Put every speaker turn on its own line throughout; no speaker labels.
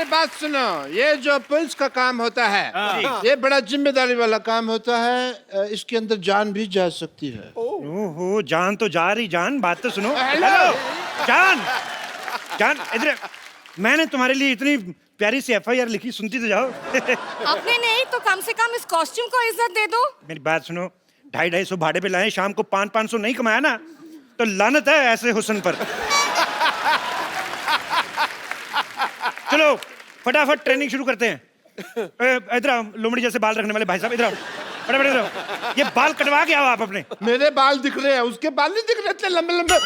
मेरी बात सुनो, ये जो पुलिस का काम होता है ये बड़ा जिम्मेदारी वाला काम होता है। इसके अंदर जान भी जा सकती है।
ओहो, जान तो जा रही। जान, बात तो सुनो।
हेलो।
जान, जान इधर। मैंने तुम्हारे लिए इतनी प्यारी सी FIR लिखी, सुनती तो जाओ।
आपने नहीं तो कम से कम इस कॉस्ट्यूम को इज्जत दे दो।
मेरी बात सुनो, 250-250 भाड़े पे लाए, शाम को 500-500 नहीं कमाया ना तो लानत है ऐसे हुस्न पर। चलो फटाफट ट्रेनिंग शुरू करते हैं। इधर आओ, लोमड़ी जैसे बाल रखने वाले भाई साहब, इधर आओ, फटाफट इधर आओ। ये बाल कटवा के आओ आप अपने।
मेरे बाल दिख रहे हैं, उसके बाल नहीं दिख रहे इतने लंबे लंबे।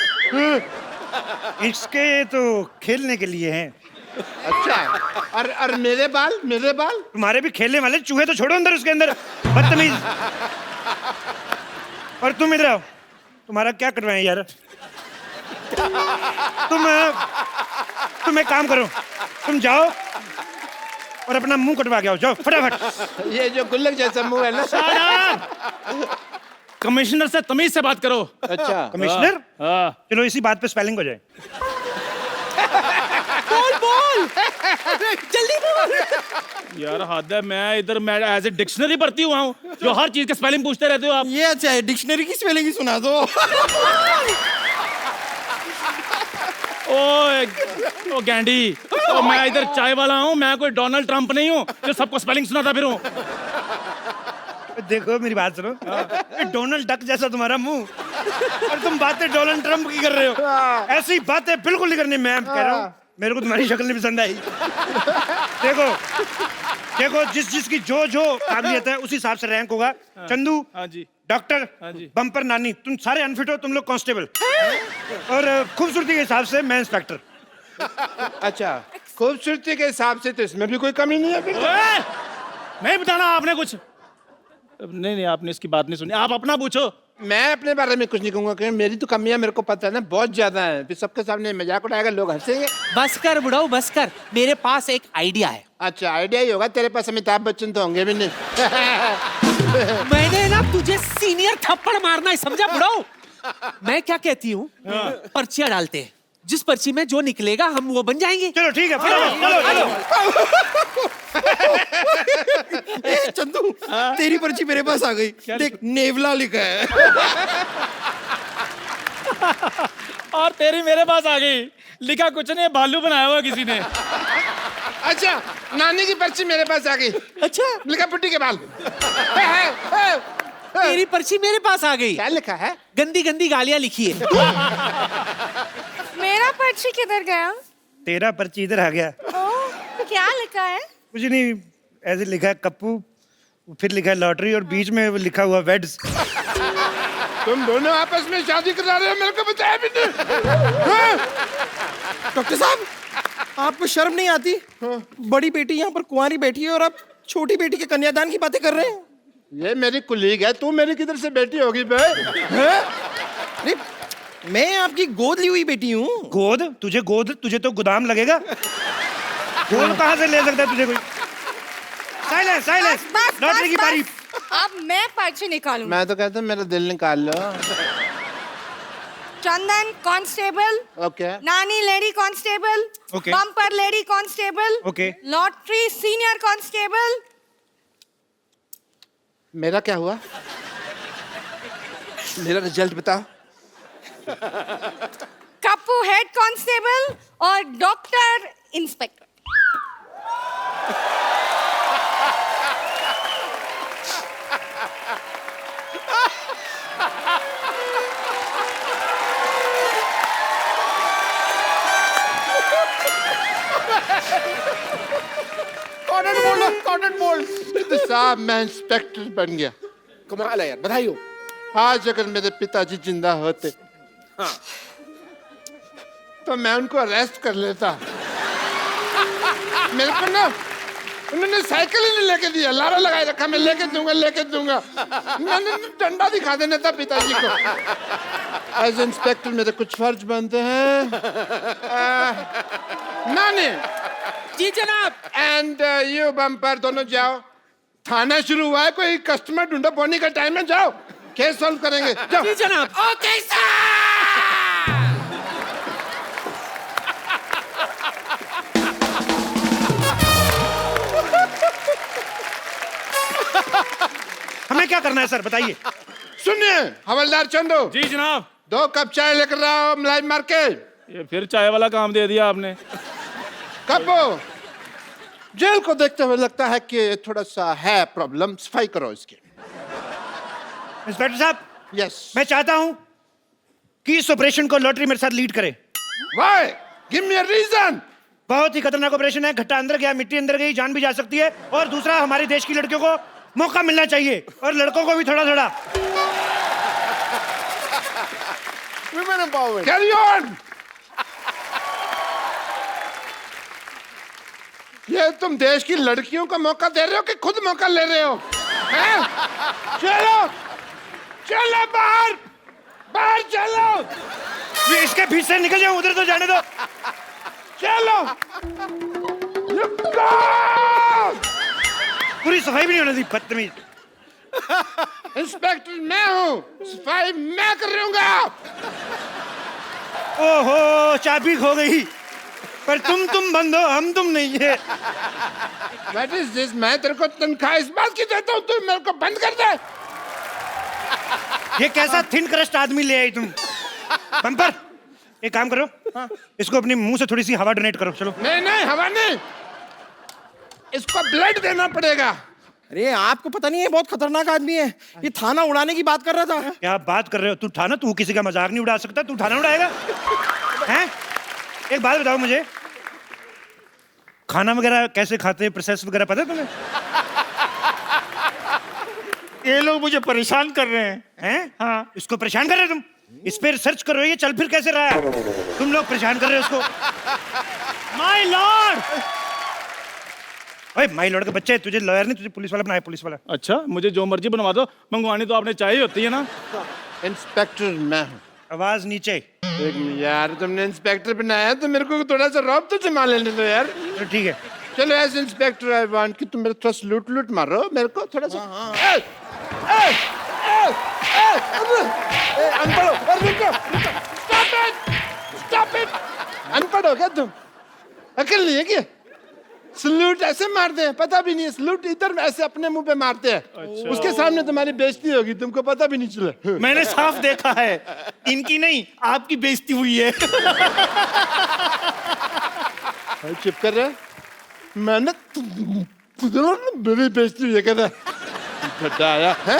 इसके तो खेलने के लिए हैं।
अच्छा, और मेरे बाल, मेरे बाल?
तुम्हारे भी खेलने वाले चूहे तो छोड़ो अंदर, उसके अंदर बदतमीज। और तुम इधर आओ, तुम्हारा क्या करवाएं यार? तुम एक काम करो, तुम जाओ और अपना मुंह कटवा के आओ, जाओ फटाफट।
ये जो गुल्लक जैसा मुंह है ना।
कमिश्नर से तमीज से बात करो।
अच्छा,
कमिश्नर,
हाँ।
चलो इसी बात पे स्पेलिंग हो जाए।
बोल जल्दी बोल।
यार हद है, मैं एज ए डिक्शनरी पढ़ती हुआ हूँ जो हर चीज के स्पेलिंग पूछते रहते हो आप।
ये अच्छा है, डिक्शनरी की स्पेलिंग ही सुना दो।
ओ गैंडी, तो मैं इधर चाय वाला हूँ, मैं कोई डोनाल्ड ट्रंप नहीं हूँ जो सबको स्पेलिंग सुनाता फिरूं।
देखो मेरी बात सुनो, डोनाल्ड डक जैसा तुम्हारा मुंह और तुम बातें डोनाल्ड ट्रंप की कर रहे हो। ऐसी बातें बिल्कुल नहीं करनी। मैं कह रहा हूँ, मेरे को तुम्हारी शक्ल नहीं पसंद आई। देखो देखो, जिसकी जो काबिलियत है उसी हिसाब से रैंक होगा। चंदू
हाँ जी,
डॉक्टर,
हाँ जी।
बम्पर नानी, तुम सारे अनफिट हो, तुम लोग कांस्टेबल, और खूबसूरती के हिसाब से मैं इंस्पेक्टर।
अच्छा, खूबसूरती के हिसाब से तो इसमें भी कोई कमी नहीं है फिर।
ओए, नहीं बताना आपने कुछ। नहीं आपने इसकी बात नहीं सुनी, आप अपना पूछो।
मैं अपने बारे में कुछ नहीं कहूंगा, क्योंकि मेरी तो कमियां मेरे को पता है ना, बहुत ज्यादा है। फिर सबके सामने मजाक उड़ाएगा, लोग हंसेंगे।
बस कर बुढ़ाऊ, बस कर, मेरे पास एक आइडिया है।
अच्छा, आइडिया ही होगा तेरे पास, अमिताभ बच्चन तो होंगे भी नहीं।
मैंने ना तुझे सीनियर थप्पड़ मारना है, समझा बुढ़ाऊ? मैं क्या कहती हूँ, पर्चियां डालते हैं, जिस पर्ची में जो निकलेगा हम वो बन जाएंगे।
चलो ठीक है, चलो।
चंदू, तेरी पर्ची मेरे पास आ गई। देख, नेवला लिखा है।
और तेरी मेरे पास आ गई, लिखा कुछ नहीं, भालू बनाया हुआ किसी ने।
अच्छा, नानी की पर्ची मेरे पास आ गई।
अच्छा,
लिखा पुट्टी के बाल।
तेरी पर्ची मेरे पास आ गई।
क्या लिखा है?
गंदी गंदी गालियां लिखी है।
मेरा पर्ची किधर गया?
तेरा पर्ची इधर आ गया।
तो क्या लिखा है?
कुछ नहीं, ऐसे लिखा है कप्पू, फिर लिखा है लॉटरी, और बीच में वो लिखा हुआ वेड्स।
तुम दोनों आपस में शादी करा रहे हो, मेरे को बताया भी नहीं।
डॉक्टर साहब, आपको शर्म नहीं आती? बड़ी बेटी यहाँ पर कुंवारी बैठी है और आप छोटी बेटी के कन्यादान की बातें कर रहे हैं।
ये मेरी कुलीग है, तू मेरी किधर से बेटी होगी बे?
अरे, मैं आपकी गोद ली हुई बेटी हूँ।
गोद? तुझे तो गोदाम लगेगा। गोद कहाँ से ले सकता है तुझे कोई? साइलेंस, साइलेंस, लॉटरी की बारी।
अब मैं पर्ची निकालूं।
मैं तो कहता हूँ मेरा दिल निकाल लो।
चंदन कांस्टेबल,
ओके,
नानी lady constable,
okay.
Bumper lady constable,
okay.
Lottery senior constable.
मेरा क्या हुआ? मेरा रिजल्ट बताओ।
कप्पू हेड कांस्टेबल और डॉक्टर इंस्पेक्टर।
Cotton bold. तो साहब, मैं इंस्पेक्टर बन गया।
कमाल है यार, बधाई हो।
आज अगर मेरे पिताजी जिंदा होते तो मैं उनको अरेस्ट कर लेता। मेरे को ना उन्होंने साइकिल ही नहीं लेके दिया, लारा लगाए रखा, मैं लेके दूंगा। मैंने डंडा दिखा देना था पिताजी को। एज इंस्पेक्टर मेरे कुछ फर्ज बनते हैं। नानी
जी जनाब।
एंड यू बम्पर, दोनों जाओ। थाना शुरू हुआ है, कोई कस्टमर ढूंढो, बोनी का टाइम है, जाओ केस सॉल्व करेंगे। जाओ।
जी जनाब।
Okay sir.
क्या करना है सर बताइए।
सुनिए हवलदार चंदू,
जी जनाब।
2 कप चाय लेकर आओ मलाई मार के।
ये फिर चाय वाला काम दे दिया आपने।
कब जेल को देखते हुए लगता है कि थोड़ा सा है प्रॉब्लम, सफाई करो इसकी।
इंस्पेक्टर साहब,
यस।
मैं चाहता हूं कि इस ऑपरेशन को लॉटरी मेरे साथ लीड करे।
Why? Give me a reason.
बहुत ही खतरनाक ऑपरेशन है, घट्टा अंदर गया, मिट्टी अंदर गई, जान भी जा सकती है। और दूसरा, हमारे देश की लड़कियों को मौका मिलना चाहिए और लड़कों को भी थोड़ा थोड़ा।
Women empowerment.
Carry on. ये तुम देश की लड़कियों को मौका दे रहे हो कि खुद मौका ले रहे हो? हैं? चलो चलो बाहर, बाहर चलो।
ये इसके बीच से निकल जाओ, उधर तो जाने दो।
चलो।
पूरी सफाई भी नहीं होने दी, बदतमीज।
इंस्पेक्टर मैं हूँ, सफाई मैं करूंगा।
ओहो, चाबी खो गई। पर तुम बंद हो, हम तुम नहीं है।
What is this? मैं तेरे को तनख्वाह इस बात की देता हूँ, तू मेरे को बंद कर दे।
ये कैसा थिन क्रस्ट आदमी ले आई तुम? बम्पर, एक काम करो, इसको अपने मुंह से थोड़ी सी हवा डोनेट करो। चलो।
नहीं नहीं, हवा नहीं, इसको ब्लड देना पड़ेगा।
अरे आपको पता नहीं है, बहुत खतरनाक आदमी है। ये थाना उड़ाने की बात कर रहा था।
क्या बात कर रहे हो? तू थाना, तू किसी का मजाक नहीं उड़ा सकता, तू थाना उड़ाएगा? हैं? एक बात बताओ मुझे, खाना वगैरह कैसे खाते हैं, प्रोसेस वगैरह पता है तुम्हें?
ये लोग मुझे परेशान कर रहे हैं।
हैं? हाँ, इसको परेशान कर रहे हो तुम? इस पे रिसर्च करो, ये चल फिर कैसे रहा है? तुम लोग परेशान कर रहे हो इसको। माय लॉर्ड, ओए माय लॉर्ड के बच्चे, तुझे लॉयर नहीं, तुझे पुलिस वाला बनाया, पुलिस वाला।
अच्छा, मुझे जो मर्जी बनवा दो, मंगवानी तो आपने चाय ही होती है ना।
इंस्पेक्टर मैं हूँ।
आवाज नीचे।
एक मिनट यार, तुमने इंस्पेक्टर बनाया तो मेरे को थोड़ा सा रौब तो जमा लेने दो यार।
तो ठीक है,
चलो एज इंस्पेक्टर आई वांट कि तुम मेरे थोड़ा सा लूट मारो, मेरे को थोड़ा सा। अनपढ़ हो, अरे रुको, स्टॉप इट। अनपढ़ हो क्या तुम? अकल नहीं है क्या? सलूट ऐसे मारते हैं, पता भी नहीं है। सलूट इधर ऐसे अपने मुंह पे मारते हैं। अच्छा। उसके सामने तुम्हारी बेइज्जती होगी, तुमको पता भी नहीं चला।
मैंने साफ देखा है, इनकी नहीं आपकी बेइज्जती हुई है।
चुप कर रहा है, मैंने मेरी बेइज्जती हुई है कहता आया है।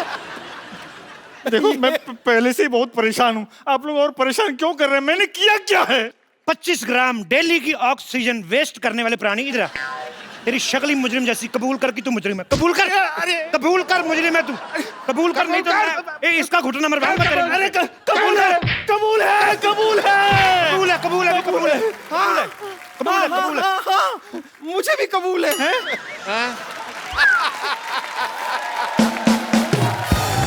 देखो मैं पहले से ही बहुत परेशान हूँ, आप लोग और परेशान क्यों कर रहे हैं? मैंने किया क्या है?
25 ग्राम डेली की ऑक्सीजन वेस्ट करने वाले प्राणी इधर आ। तेरी शक्ल ही मुजरिम जैसी, कबूल कर कि तू मुजरिम है। कबूल कर, अरे कबूल कर, मुजरिम है तू। कबूल कर, नहीं तो इसका घुटना मरवा।
अरे कबूल है, कबूल है, कबूल है,
कबूल है, कबूल है, कबूल है,
हाँ,
कबूल है, कबूल है।
हाँ, मुझे भी कबूल है।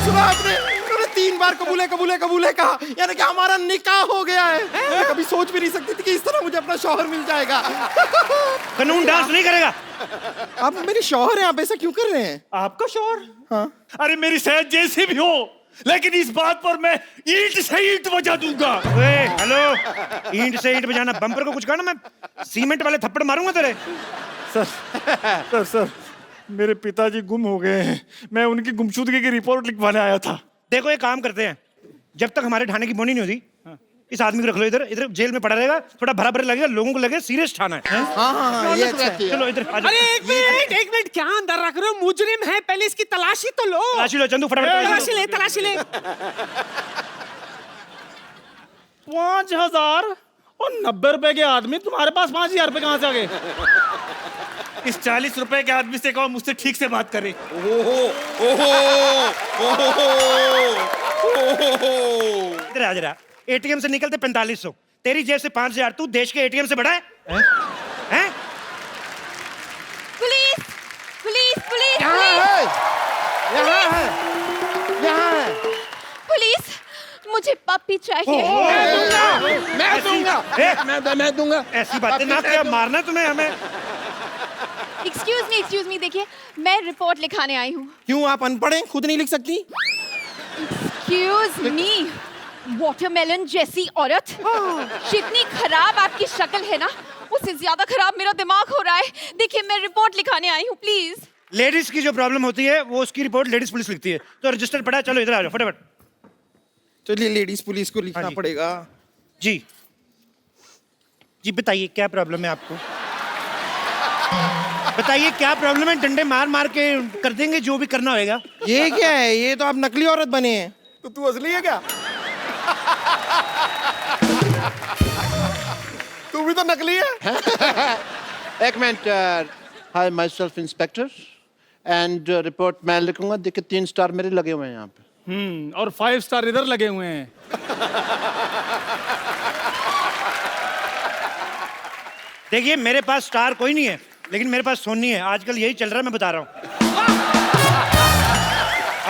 सुना आपने? उन्होंने 3 बार कबूल है, कबूल है, कबूल है कहा, यानी कि हमारा निकाह हो गया है। मैं कभी सोच भी नहीं सकती थी कि इस तरह मुझे अपना शौहर मिल जाएगा।
कानून डांस नहीं करेगा।
आप मेरी शौहर हैं, आप ऐसा क्यों कर रहे हैं? आपका शौहर? हाँ। अरे मेरी सेहत जैसी भी हो, लेकिन इस बात पर मैं ईंट से ईंट बजा दूंगा।
हेलो, ईंट से ईंट बजाना, बम्पर को कुछ कहना, मैं सीमेंट वाले थप्पड़ मारूंगा तेरे।
सर मेरे पिताजी गुम हो गए हैं, मैं उनकी गुमशुदगी की रिपोर्ट लिखवाने आया था।
देखो एक काम करते हैं, जब तक हमारे थाने की बोनी नहीं होती, इस आदमी को रख लो इधर, इधर जेल में पड़ा रहेगा, थोड़ा भरा भरा लगेगा, लोगों को लगे सीरियस थाना है।
हाँ, ये अच्छा है।
चलो इधर आ जाओ।
अरे एक मिनट, क्या अंदर रख रहे हो? मुजरिम है, पहले इसकी तलाशी तो लो।
तलाशी लो चंदू, फटाफट
तलाशी ले।
5000 और 90 रुपए के आदमी, तुम्हारे पास 5000 रुपए कहाँ से आ गए?
इस 40 रुपए के आदमी से कहो मुझसे ठीक से बात करे।
इधर आ जरा। एटीएम से निकलते 4500, तेरी जेब से 5000, तू देश के एटीएम से बड़ा है? हैं?
पुलिस पुलिस पुलिस
यहाँ है, यहाँ है, यहाँ है।
पुलिस, मुझे पप्पी चाहिए।
मैं दूंगा।
ऐसी बातें ना क्या, मारना तुम्हें हमें।
एक्सक्यूज मी, देखिए मैं रिपोर्ट लिखाने आई हूँ।
क्यों, आप अनपढ़ हैं, खुद नहीं लिख सकती?
एक्सक्यूज मी, वाटरमेलन जैसी औरत, जितनी खराब आपकी शक्ल है ना, उससे ज्यादा खराब मेरा दिमाग हो रहा है। देखिए मैं रिपोर्ट लिखाने आई हूँ, प्लीज।
लेडीज की जो प्रॉब्लम होती है वो उसकी रिपोर्ट लेडीज पुलिस लिखती है। तो रजिस्टर पड़ा, चलो इधर आ जाओ फटाफट।
चलिए लेडीज पुलिस को लिखना
हाँ जी।
पड़ेगा।
जी जी बताइए क्या प्रॉब्लम है आपको? बताइए क्या प्रॉब्लम है? डंडे मार मार के कर देंगे जो भी करना होगा।
ये क्या है? ये तो आप नकली औरत बने हैं।
तो तू असली है क्या? तू भी तो नकली है।
एक minute. Hi my self inspector and report मैं लिखूंगा। देखिए 3 स्टार मेरे लगे हुए हैं यहाँ पे।
और 5 स्टार इधर लगे हुए हैं।
देखिए मेरे पास स्टार कोई नहीं है, लेकिन मेरे पास सोनी है। आजकल यही चल रहा है, मैं बता रहा हूँ।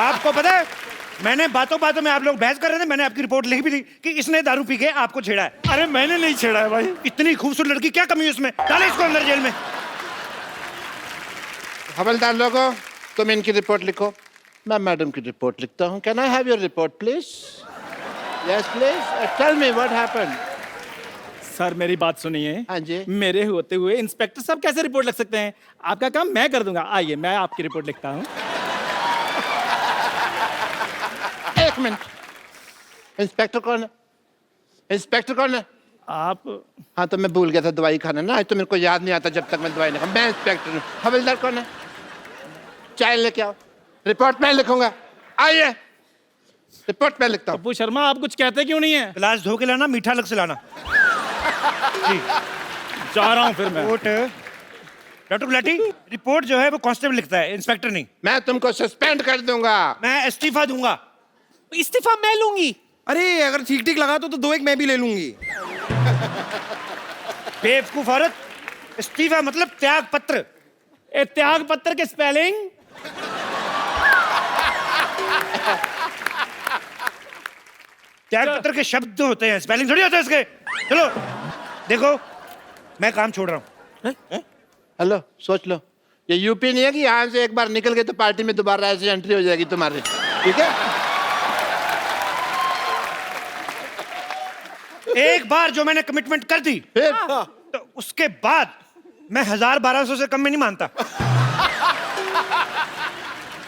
आपको पता है, मैंने बातों बातों में आप लोग बहस कर रहे थे, मैंने आपकी रिपोर्ट लिख भी दी कि इसने दारू पी के आपको छेड़ा है।
अरे मैंने नहीं छेड़ा है भाई।
इतनी खूबसूरत लड़की, क्या कमी है उसमें? डालो इसको अंदर जेल में।
हवलदार लोगों, तुम इनकी रिपोर्ट लिखो, मैं मैडम की रिपोर्ट लिखता हूँ। Can I have your report please? Yes please, tell me what happened.
Sir मेरी बात सुनिए।
हाँ जी।
मेरे होते हुए इंस्पेक्टर साहब कैसे रिपोर्ट लिख सकते हैं? आपका काम मैं कर दूंगा। आइए मैं आपकी रिपोर्ट लिखता हूँ।
एक मिनट, इंस्पेक्टर कौन है? इंस्पेक्टर कौन है?
आप
हाँ तो मैं भूल गया था दवाई खाना ना, आज तो मेरे को याद नहीं आता जब तक मैं दवाई नहीं खाता। मैं इंस्पेक्टर हूँ। हवलदार कौन है? चाय लेके आओ, रिपोर्ट मैं लिखूंगा। आइए, रिपोर्ट मैं लिखता हूँ।
पप्पू शर्मा आप कुछ कहते क्यों नहीं है?
गिलास धो के लाना, मीठा अलग से लाना। जी
जा रहा हूँ फिर मैं।
रिपोर्ट डॉक्टर गुलाटी, रिपोर्ट जो है वो कांस्टेबल लिखता है, इंस्पेक्टर नहीं।
मैं तुमको सस्पेंड कर दूंगा।
मैं इस्तीफा दूंगा।
इस्तीफा मैं लूंगी।
अरे अगर ठीक ठीक लगा तो 2 एक मैं भी ले लूंगी।
बेवकूफ औरत, इस्तीफा मतलब त्याग पत्र।
ए त्याग पत्र के स्पेलिंग?
त्याग पत्र के शब्द होते हैं, स्पेलिंग थोड़ी होता है इसके। चलो देखो, मैं काम छोड़ रहा हूँ।
हेलो, सोच लो, ये यूपी नहीं है कि यहाँ से एक बार निकल गए तो पार्टी में दोबारा ऐसे एंट्री हो जाएगी तुम्हारी। ठीक है?
एक बार जो मैंने कमिटमेंट कर दी,
फिर
तो उसके बाद मैं 1000-1200 से कम में नहीं मानता।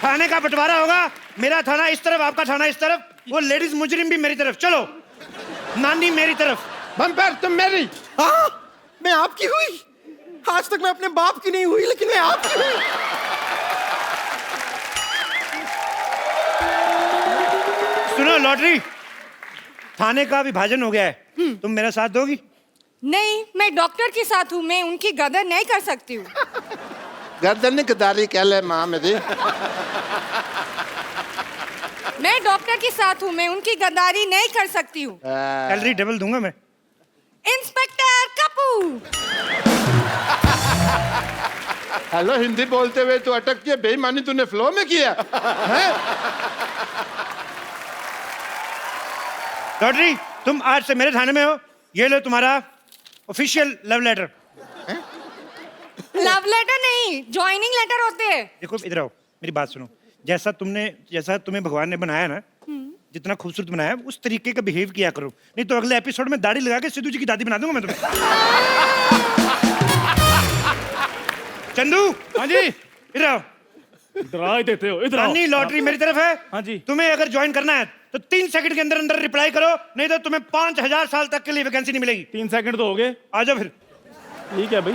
थाने का बंटवारा होगा, मेरा थाना इस तरफ, आपका थाना इस तरफ, वो लेडीज मुजरिम भी मेरी तरफ। चलो, नानी मेरी तरफ।
बम्पर तुम मेरी।
हाँ, मैं आपकी हुई। आज तक मैं अपने बाप की नहीं हुई, लेकिन मैं आपकी हुई।
सुनो लॉटरी, थाने का विभाजन हो गया है, तुम मेरा साथ दोगी?
नहीं, मैं डॉक्टर के साथ हूँ, मैं उनकी गदर नहीं कर सकती हूँ।
गर्दन गदारी कह ले माँ मेरी।
मैं डॉक्टर के साथ हूँ, मैं उनकी गद्दारी नहीं कर सकती हूँ।
सैलरी डबल दूंगा मैं।
इंस्पेक्टर कपूर।
हेलो, हिंदी बोलते हुए तो अटक के बेईमानी तूने फ्लो में किया है?
लॉटरी, तुम आज से मेरे थाने में हो। ये लो तुम्हारा official love letter.
Love letter नहीं, ज्वाइनिंग लेटर होते हैं।
देखो इधर आओ, मेरी बात सुनो। जैसा तुम्हें भगवान ने बनाया ना, जितना खूबसूरत बनाया, उस तरीके का बिहेव किया करो, नहीं तो अगले एपिसोड में दाढ़ी लगा के सिद्धू जी की दादी बना दूंगा मैं तुम्हें। चंदू।
हाँ जी।
इधर आओ।
डरा ही देते हो। इधर आओ।
नानी लॉटरी मेरी तरफ है।
हाँ जी।
तुम्हें अगर ज्वाइन करना है तो 3 सेकंड के अंदर अंदर रिप्लाई करो, नहीं तो तुम्हें 5000 साल तक के लिए वैकेंसी नहीं मिलेगी।
3 सेकंड तो हो गए।
आ जाओ फिर।
ठीक है भाई।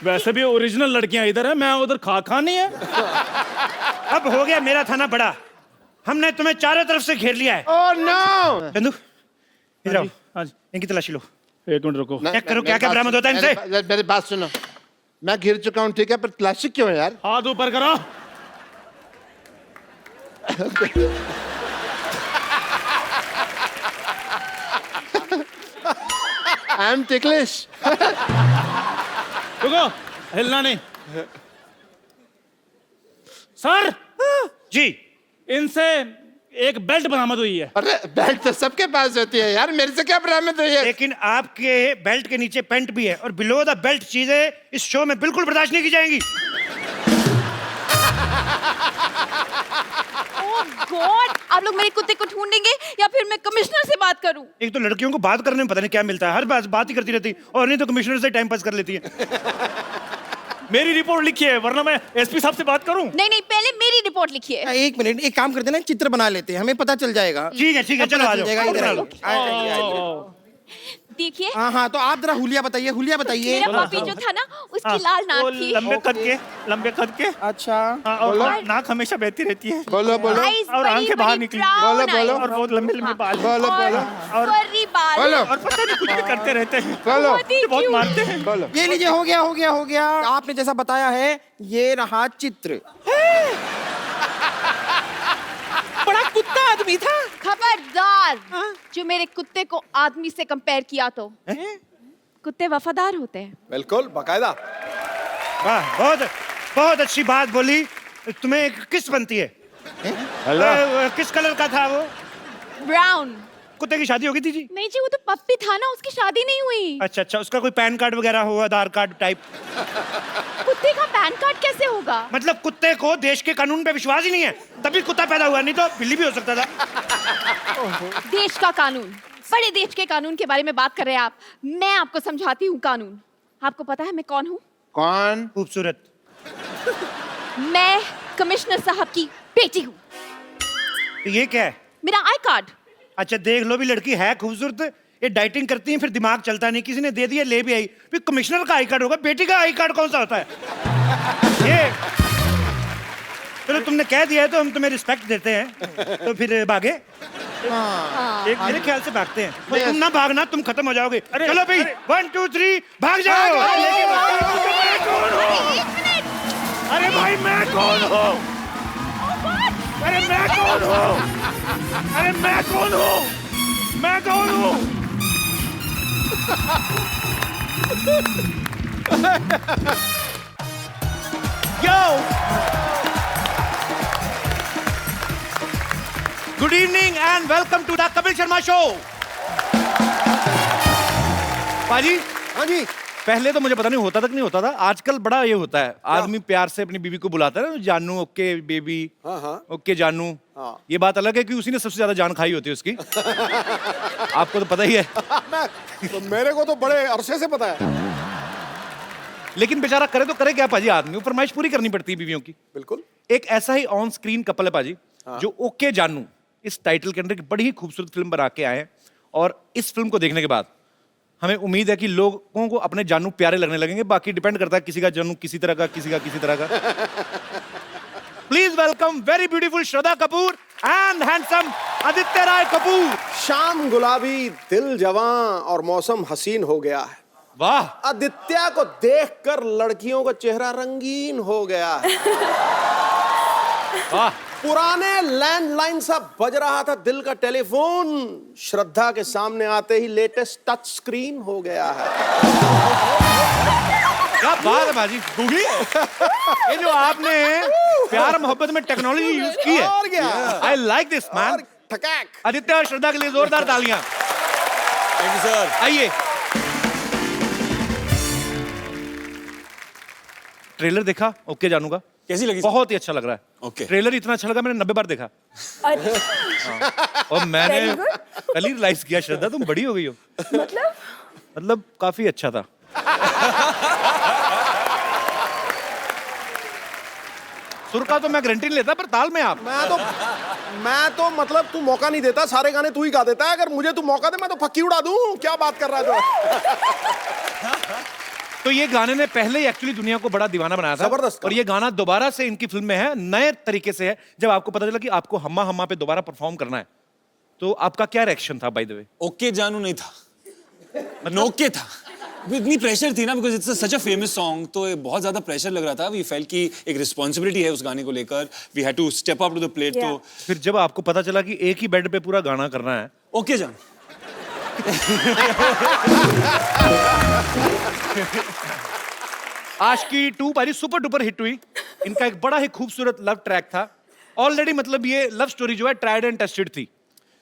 वैसे भी ओरिजिनल लड़कियां इधर है, मैं उधर खा नहीं है।
अब हो गया मेरा थाना बड़ा, हमने तुम्हें चारों तरफ से घेर लिया है।
Oh no.
चंदू इधर आओ,
हाँ जी।
इनकी तलाशी लो।
1 मिनट रुको।
चेक करो क्या क्या बरामद होता है इनसे।
मेरी बात सुनो, मैं घिर चुका हूँ ठीक है, पर तलाशी क्यों है यार?
हाथ ऊपर करो।
I am ticklish.
रुको, हिलना नहीं। सर
जी,
इनसे एक बेल्ट बरामद हुई है।
अरे बेल्ट तो सबके पास होती है यार, मेरे से क्या बरामद हुई है?
लेकिन आपके बेल्ट के नीचे पैंट भी है, और बिलो द बेल्ट चीजें इस शो में बिल्कुल बर्दाश्त नहीं की जाएंगी।
ओह गॉड, आप लोग मेरे कुत्ते को ढूंढेंगे या फिर मैं कमिश्नर से बात करूं?
एक तो लड़कियों को बात करने में पता नहीं क्या मिलता है, हर बात ही करती रहती, और नहीं तो कमिश्नर से टाइम पास कर लेती है।
मेरी रिपोर्ट लिखिए वरना मैं एसपी साहब से बात करूं।
नहीं नहीं, पहले मेरी रिपोर्ट लिखिए।
एक मिनट, एक काम करते हैं ना, चित्र बना लेते हैं, हमें पता चल जाएगा।
ठीक है चलो आ जाओ।
इधर आइए।
देखिए,
हाँ हाँ, तो आप जरा हुलिया बताइए, हुलिया बताइए।
मेरा पपी जो था ना, उसकी लाल
वो
नाक थी।
लंबे कद के
अच्छा,
हाँ, और नाक हमेशा बहती रहती है
बोलो बोलो
Eyes
और
बड़ी
आंखें बाहर
बड़ी
निकली।
brown
बोलो, बोलो।
eyes।
और बहुत लंबे लंबे बाल
बोलो बोलो
और
furry बाल।
बोलो
और पता नहीं कुछ भी करते रहते हैं,
बोलो
बहुत ही
बहुत
cute।
मारते हैं।
बोलो। ये लीजिए, हो गया हो गया हो गया। आपने जैसा बताया है, ये रहा चित्र।
बड़ा कुत्ता आदमी था।
खबरदार, जो मेरे कुत्ते को आदमी से कंपेयर किया तो कुत्ते वफादार होते हैं।
बिल्कुल बाकायदा।
वाह, बहुत बहुत अच्छी बात बोली। तुम्हें एक किस बनती है? किस कलर का था वो?
ब्राउन।
कुत्ते की शादी होगी थी जी?
नहीं जी, वो तो पप्पी था ना, उसकी शादी नहीं हुई।
अच्छा, उसका कोई पैन कार्ड वगैरह हो, आधार कार्ड टाइप?
कुत्ते का पैन कार्ड कैसे होगा?
मतलब कुत्ते को देश के कानून पे विश्वास ही नहीं है, तभी कुत्ता पैदा हुआ, नहीं तो बिल्ली भी हो सकता था।
देश का कानून, बड़े देश के कानून के बारे में बात कर रहे हैं आप। मैं आपको समझाती हूँ कानून। आपको पता है मैं कौन हूँ?
कौन?
खूबसूरत।
मैं कमिश्नर साहब की बेटी हूँ।
तो ये क्या है?
मेरा आई कार्ड।
अच्छा देख लो, भी लड़की है खूबसूरत, ये डाइटिंग करती है, फिर दिमाग चलता नहीं, किसी ने दे दिया, ले भी आई, फिर कमिश्नर का आई कार्ड होगा, बेटी का आई कार्ड कौन सा होता है ये? चलो तुमने कह दिया है तो हम तुम्हें रिस्पेक्ट देते हैं, तो फिर भागे? मेरे ख्याल से भागते हैं। और तुम ना भागना, तुम खत्म हो जाओगे। चलो भाई, 1 2 3 भाग जाओ।
अरे भाई मैं कौन हूँ? अरे मैं कौन हूँ? अरे मैं कौन हूँ? मैं कौन हूँ?
Yo! Good evening and welcome to the Kapil Sharma show. पाजी,
हाँ जी।
पहले तो मुझे पता नहीं होता तक नहीं होता था, आजकल बड़ा ये होता है, आदमी प्यार से अपनी बीवी को बुलाता है ना, जानू, ओके बेबी, ओके जानू। ये बात अलग है कि उसी ने सबसे ज्यादा जान खाई होती है उसकी। आपको तो पता ही है।
तो मेरे को तो बड़े अरसे से पता है।
लेकिन बेचारा करे तो करे क्या पाजी, आदमी को फरमाइश पूरी करनी पड़ती है बीवियों की।
बिल्कुल।
एक ऐसा ही ऑन स्क्रीन कपल है पाजी, जो ओके जानू इस टाइटल के अंदर एक बड़ी ही खूबसूरत फिल्म बना के आए हैं, और इस फिल्म को देखने के बाद हमें उम्मीद है कि लोगों को अपने जानू प्यारे लगने लगेंगे। बाकी डिपेंड करता है, किसी का जानू किसी तरह का, किसी का किसी तरह का। Please welcome very beautiful Shraddha Kapoor and handsome Aditya Roy Kapoor.
शाम गुलाबी, दिल जवां और मौसम हसीन हो गया है।
वाह,
आदित्य को देखकर लड़कियों का चेहरा रंगीन हो गया है।
वाह,
पुराने लैंडलाइन सा बज रहा था दिल का टेलीफोन, श्रद्धा के सामने आते ही लेटेस्ट टच स्क्रीन हो गया है।
क्या बात है बाजी, गूगी। ये जो आपने प्यार मोहब्बत में टेक्नोलॉजी यूज की है,
और क्या?
I like this man.
ठकैक।
आदित्य और श्रद्धा के लिए जोरदार तालियां।
Thank you sir.
आइए। ट्रेलर देखा ओके जानू का?
कैसी लगी?
बहुत ही अच्छा लग रहा है।
ओके।
ट्रेलर इतना अच्छा लगा, मैंने 90 बार देखा। और मैंने कल ही रियलाइज किया, श्रद्धा तुम बड़ी हो गई हो। मतलब काफी अच्छा था। सुर का तो मैं गारंटी नहीं लेता, पर ताल में आप।
मैं तो मतलब तू मौका नहीं देता, सारे गाने तू ही गा देता है। अगर मुझे तू मौका दे मैं तो फक्की उड़ा दूं। क्या बात कर रहा है जो?
तो ये गाने ने पहले ही एक्चुअली दुनिया को बड़ा दीवाना बनाया था।
जबरदस्त।
और ये गाना दोबारा से इनकी फिल्म में है, नए तरीके से है। जब आपको पता चला कि आपको हम्मा हम्मा पे दोबारा परफॉर्म करना है, तो आपका क्या रिएक्शन था बाय द वे?
ओके जानू नहीं था, मतलब ओके था। इतनी प्रेशर थी ना, because it's such a famous song, तो बहुत ज्यादा प्रेशर लग रहा था। वी फेल्ट कि एक रिस्पॉन्सिबिलिटी है उस गाने को लेकर, we had to step up to the plate. तो
फिर जब आपको पता चला कि एक ही बेड पे पूरा गाना करना है,
ओके जानू।
आशिकी 2 पारी सुपर डुपर हिट हुई। इनका एक बड़ा ही खूबसूरत लव ट्रैक था ऑलरेडी, मतलब ये लव स्टोरी जो है ट्राइड एंड टेस्टेड थी।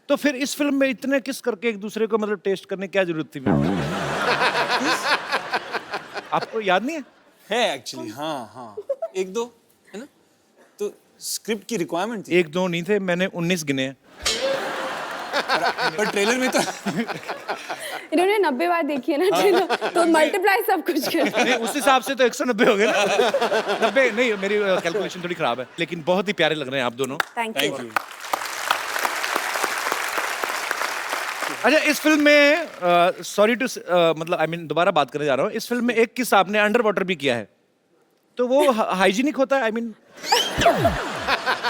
तो फिर इस फिल्म में इतने किस करके एक दूसरे को मतलब टेस्ट करने की क्या जरूरत थी? आपको याद नहीं है?
है एक्चुअली, हाँ हाँ, एक दो है ना। तो स्क्रिप्ट की रिक्वायरमेंट थी।
1 2 नहीं थे, मैंने 19 गिने हैं।
पर ट्रेलर में तो
इन्होंने 90 बार देखी है ना ट्रेलर, तो मल्टीप्लाई सब कुछ कर।
नहीं, उस हिसाब से तो 190 हो गए ना। 90 नहीं, मेरी कैलकुलेशन थोड़ी खराब है, लेकिन बहुत ही प्यारे लग रहे हैं आप दोनों।
Thank
thank
you.
यू।
अच्छा, इस फिल्म में सॉरी टू मतलब आई मीन दोबारा बात करने जा रहा हूँ, इस फिल्म में एक किस्सा आपने अंडर वाटर भी किया है, तो वो हाइजीनिक होता है? आई मीन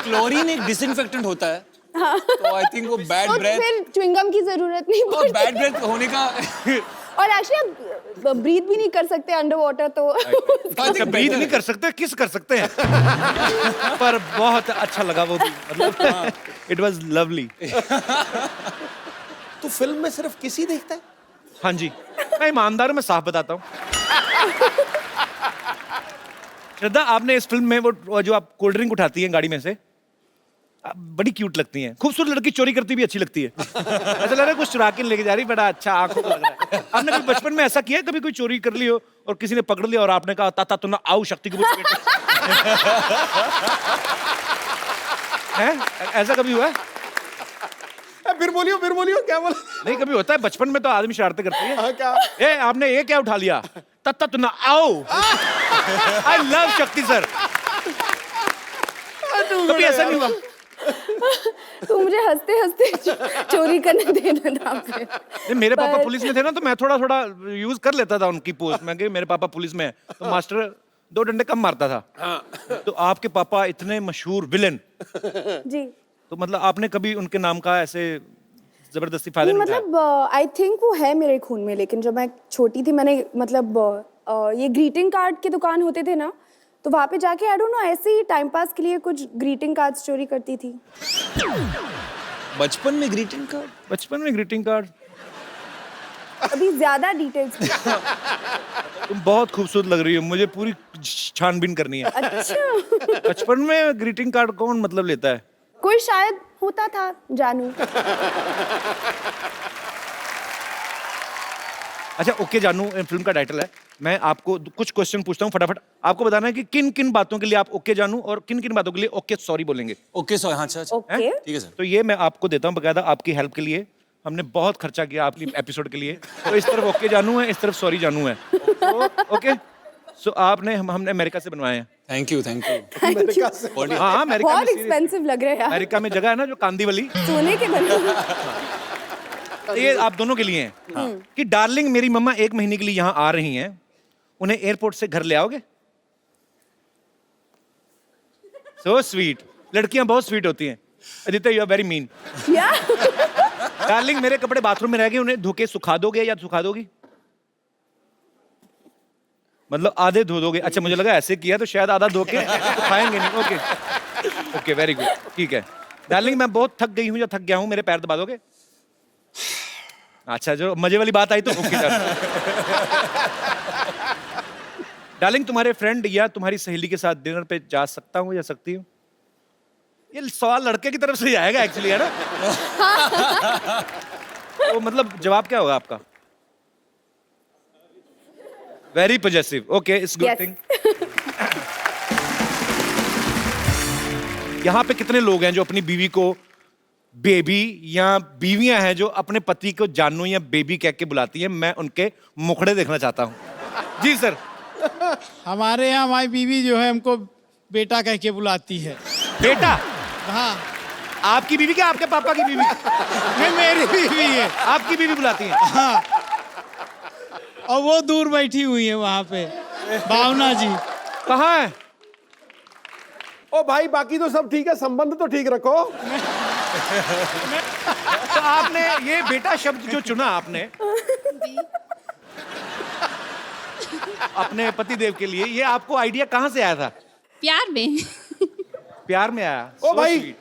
क्लोरीन एक डिसइंफेक्टेंट होता है, तो आई थिंक वो बैड
तो
ब्रेथ
फिर च्युइंगम की जरूरत नहीं
और
पड़ती।
बैड ब्रेथ होने का
और एक्चुअली आप ब्रीथ भी नहीं कर सकते अंडर वाटर, तो
अच्छा, ब्रीथ नहीं कर सकते, किस कर सकते हैं। पर बहुत अच्छा लगा वो भी, मतलब इट वाज लवली।
तू फिल्म में सिर्फ किसी देखता है?
हाँ जी, मैं ईमानदार हूं, मैं साफ बताता हूँ। श्रद्धा, आपने इस फिल्म में वो जो आप कोल्ड ड्रिंक उठाती हैं गाड़ी में से, आप बड़ी क्यूट लगती हैं। खूबसूरत लड़की चोरी करती भी अच्छी लगती है। ऐसा लग रहा है कुछ चुरा के लेके जा रही, बड़ा अच्छा आंखों को लग रहा है। आपने कभी बचपन में ऐसा किया है, कभी कोई चोरी कर ली हो और किसी ने पकड़ लिया और आपने कहा ताता तू ना आओ शक्ति की है? ऐसा कभी हुआ है?
फिर बोलियो क्या बोला?
नहीं, कभी होता है बचपन में तो आदमी शरारतें करती है।
हाँ, क्या?
ए, आपने ये क्या उठा लिया? तत्ता तू ना आओ। आई लव शक्ति सर। कभी ऐसा नहीं हुआ?
तो मुझे हंसते हंसते चोरी करने देना था फिर।
नहीं, मेरे पापा पुलिस में थे ना, तो मैं थोड़ा थोड़ा यूज कर लेता था उनकी पोस्ट में कि मेरे पापा पुलिस में है, तो मास्टर 2 डंडे कम मारता था। तो आपके पापा इतने मशहूर विलेन,
जी,
तो मतलब आपने कभी उनके नाम का ऐसे जबरदस्ती फायदा
नहीं,
नहीं उठाया?
मतलब आई थिंक वो है मेरे खून में, लेकिन जब मैं छोटी थी मैंने मतलब ये ग्रीटिंग कार्ड की दुकान होते थे ना, तो वहाँ पे जाके आई डोंट नो ऐसे ही टाइम पास के लिए कुछ ग्रीटिंग कार्ड्स चोरी करती थी।
बचपन में ग्रीटिंग कार्ड?
बचपन में ग्रीटिंग कार्ड?
अभी ज्यादा डिटेल्स।
तुम बहुत खूबसूरत लग रही हो, मुझे पूरी छानबीन करनी है।
अच्छा,
बचपन में ग्रीटिंग कार्ड कौन मतलब लेता है?
कोई शायद होता था, जानू।
अच्छा, ओके जानू फिल्म का टाइटल है। मैं आपको कुछ क्वेश्चन पूछता हूँ, फटाफट आपको बताना है कि किन किन बातों के लिए आप ओके जानू और किन किन बातों के लिए ओके सॉरी बोलेंगे।
ओके सॉरी, हाँ, अच्छा अच्छा,
ओके,
ठीक है सर।
तो ये मैं आपको देता हूँ बकायदा आपकी हेल्प के लिए। हमने बहुत खर्चा किया आपकी एपिसोड के लिए, तो इस तरफ ओके जानू है, इस तरफ सॉरी जानू है। तो ओके, सो आपने हमने अमेरिका से बनवाए हैं।
Thank you
thank you.
हाँ, अमेरिका
बहुत
में
एक्सपेंसिव लग रहा है यार,
अमेरिका में जगह है ना जो कांदीवली,
सोने के बने।
ये आप दोनों के लिए हैं कि डार्लिंग मेरी मम्मा 1 महीने के लिए यहाँ आ रही हैं, उन्हें एयरपोर्ट से घर ले आओगे? सो स्वीट, लड़कियां बहुत स्वीट होती हैं। Aditi, you are very mean. Darling मेरे कपड़े बाथरूम में रह गए, उन्हें धो के सुखा दोगे या सुखा दोगी? मतलब आधे धो दोगे? अच्छा, मुझे लगा ऐसे किया तो शायद आधा धो के सुखाएंगे नहीं। ओके ओके, वेरी गुड, ठीक है। डार्लिंग मैं बहुत थक गई हूँ या थक गया हूँ, मेरे पैर दबा दोगे? अच्छा, जो मजे वाली बात आई तो ओके। डार्लिंग तुम्हारे फ्रेंड या तुम्हारी सहेली के साथ डिनर पे जा सकता हूँ या सकती हूँ? ये सवाल लड़के की तरफ से ही आएगा एक्चुअली, है ना? तो मतलब जवाब क्या होगा आपका? Very positive, okay, it's good thing. यहाँ पे कितने लोग हैं जो अपनी बीवी को बेबी, या बीवियां हैं जो अपने पति को जानू या बेबी कह के बुलाती हैं? मैं उनके मुखड़े देखना चाहता हूँ। जी सर।
हमारे यहाँ हमारी बीवी जो है हमको बेटा कह के बुलाती है।
बेटा?
हाँ।
आपकी बीवी क्या आपके पापा की बीवी?
नहीं, मेरी बीवी है।
आपकी बीवी बुलाती है?
हाँ, और वो दूर बैठी हुई है वहाँ पे, भावना जी।
कहाँ है?
ओ भाई, बाकी तो सब ठीक है, संबंध तो ठीक रखो।
तो आपने ये बेटा शब्द जो चुना आपने अपने पति देव के लिए, ये आपको आइडिया कहाँ से आया था?
प्यार में।
प्यार में आया?
ओ
So
भाई,
sweet.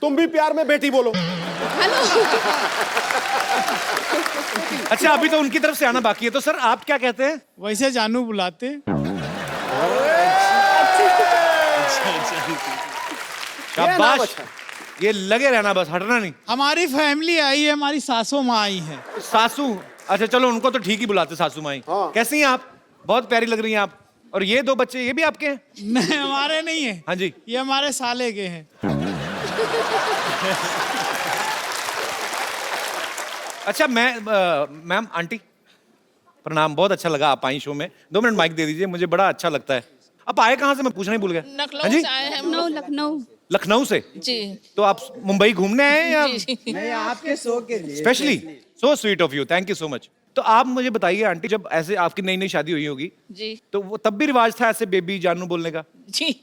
तुम भी प्यार में बेटी बोलो।
अच्छा, अभी तो उनकी तरफ से आना बाकी है, तो सर आप क्या कहते हैं?
वैसे जानू बुलाते।
शाबाश, ये लगे रहना, बस हटना नहीं।
हमारी फैमिली आई है, हमारी सासू माँ आई है।
सासू? अच्छा चलो, उनको तो ठीक ही बुलाते सासू माई।
हाँ।
कैसी हैं आप? बहुत प्यारी लग रही हैं आप।
और ये 2 बच्चे ये भी आपके हैं?
नहीं, हमारे नहीं है।
हाँ जी।
ये हमारे साले के हैं।
अच्छा मैम आंटी प्रणाम, बहुत अच्छा लगा आप आई शो में। 2 मिनट माइक दे दीजिए, मुझे बड़ा अच्छा लगता है। आप आए कहाँ से, मैं पूछना ही भूल गया। हाँ जी?
लखनऊ।
लखनऊ से?
जी।
तो आप मुंबई घूमने आए हैं या
नहीं, आपके शो के लिए
specially? So sweet of you, thank you so much. तो आप मुझे बताइए आंटी, जब ऐसे आपकी नई नई शादी हुई होगी
जी।
तो वो तब भी रिवाज था ऐसे बेबी जानू बोलने का?
जी।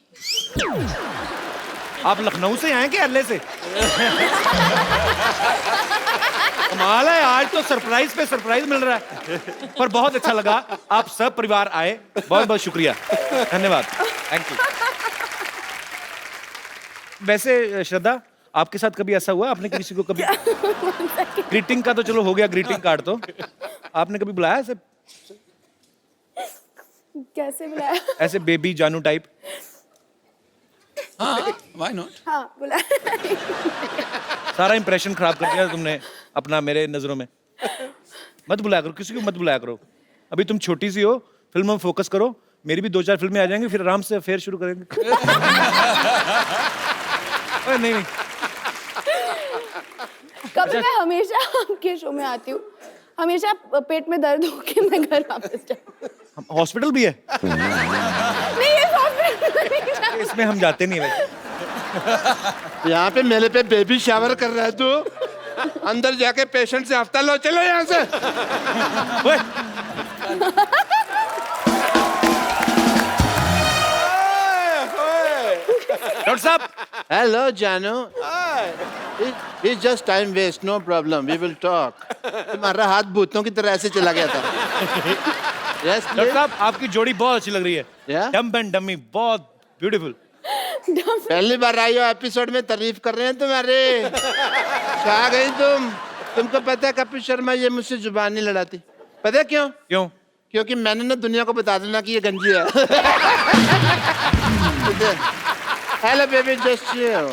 आप लखनऊ से आए क्या अल्ले से? कमाल है, आज तो सरप्राइज पे सरप्राइज मिल रहा है। पर बहुत अच्छा लगा, आप सब परिवार आए, बहुत बहुत शुक्रिया, धन्यवाद, थैंक यू। वैसे श्रद्धा, आपके साथ कभी ऐसा हुआ, आपने किसी को कभी ग्रीटिंग का तो चलो हो गया, ग्रीटिंग कार्ड तो आपने कभी बुलाया ऐसे?
कैसे बुलाया?
ऐसे बेबी जानू टाइप?
हाँ, why not?
हाँ, बुलाया।
सारा इंप्रेशन खराब कर दिया तुमने अपना मेरे नजरों में। मत बुलाया करो, किसी को मत बुलाया करो। अभी तुम छोटी सी हो, फिल्म में फोकस करो। मेरी भी 2-4 फिल्में आ जाएंगी, फिर आराम से अफेयर शुरू करेंगे। अरे नहीं।
कभी मैं हमेशा आपके शो में आती हूँ, हमेशा पेट में दर्द होके मैं घर वापस जाती हूँ।
हॉस्पिटल भी है?
नहीं, ये हॉस्पिटल नहीं जाती।
इसमें हम जाते नहीं भाई।
यहाँ पे मेले पे बेबी शावर कर रहा है तू, अंदर जाके पेशेंट से हफ्ता लो, चलो यहाँ से।
डॉक्टर साहब।
हेलो जानू, it's just time waste, no problem, we will talk. तुम्हारा हाथ भूतों की तरह ऐसे चला गया था। यस
डॉक्टर साहब, आपकी जोड़ी बहुत अच्छी लग रही है।
Yeah?
डम्ब एंड डमी, बहुत ब्यूटीफुल।
पहली बार आई हो एपिसोड में, तारीफ कर रहे हैं तुम्हारे। कहाँ गई तुम? तुमको पता है कपिल शर्मा ये मुझसे जुबान नहीं लड़ाती, पता है क्यों?
क्यों?
क्योंकि मैंने ना दुनिया को बता देना कि ये गंजी है। Hello baby, just chill.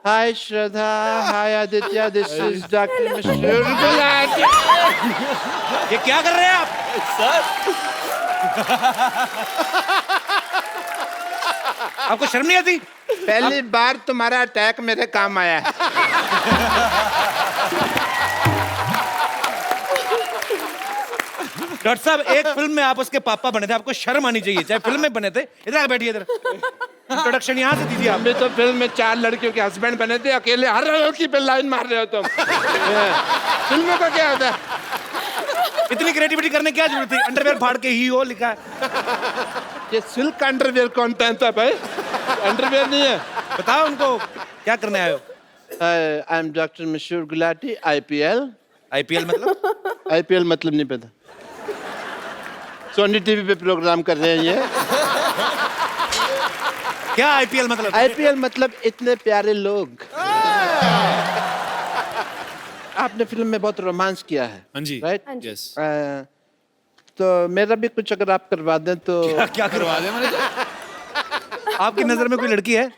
Hi Shraddha, hi Aditya, this is doctor मशहूर गुलाटी।
ये क्या कर रहे हैं आप? आपको शर्म नहीं आती?
पहली बार तुम्हारा अटैक मेरे काम आया है।
डॉक्टर साहब, एक फिल्म में आप उसके पापा बने थे, आपको शर्म आनी चाहिए, चाहे फिल्म में बने थे। इधर आके बैठिए, इधर इंट्रोडक्शन यहाँ से दीजिए आप।
अभी तो फिल्म में 4 लड़कियों के हस्बैंड बने थे, अकेले हर लड़की पे लाइन मार रहे हो तुम। फिल्मों का क्या होता है?
इतनी क्रिएटिविटी करने की क्या जरूरत थी? अंडरवेयर फाड़ के ही हो लिखा है।
ये सिल्क अंडरवेयर कौन पहनता है भाई? अंडरवेयर नहीं है।
बताओ उनको क्या करने आए हो?
आई एम डॉक्टर मशहूर गुलाटी, IPL।
IPL मतलब?
IPL मतलब नहीं पता। सोनी टीवी पे प्रोग्राम कर रहे हैं ये।
क्या IPL मतलब?
IPL मतलब इतने प्यारे लोग। आपने फिल्म में बहुत रोमांस किया है।
हाँ जी।
राइट?
Yes.
तो मेरा भी कुछ अगर आप करवा दें तो।
क्या करवा दें? मैंने आपकी नजर में कोई लड़की है?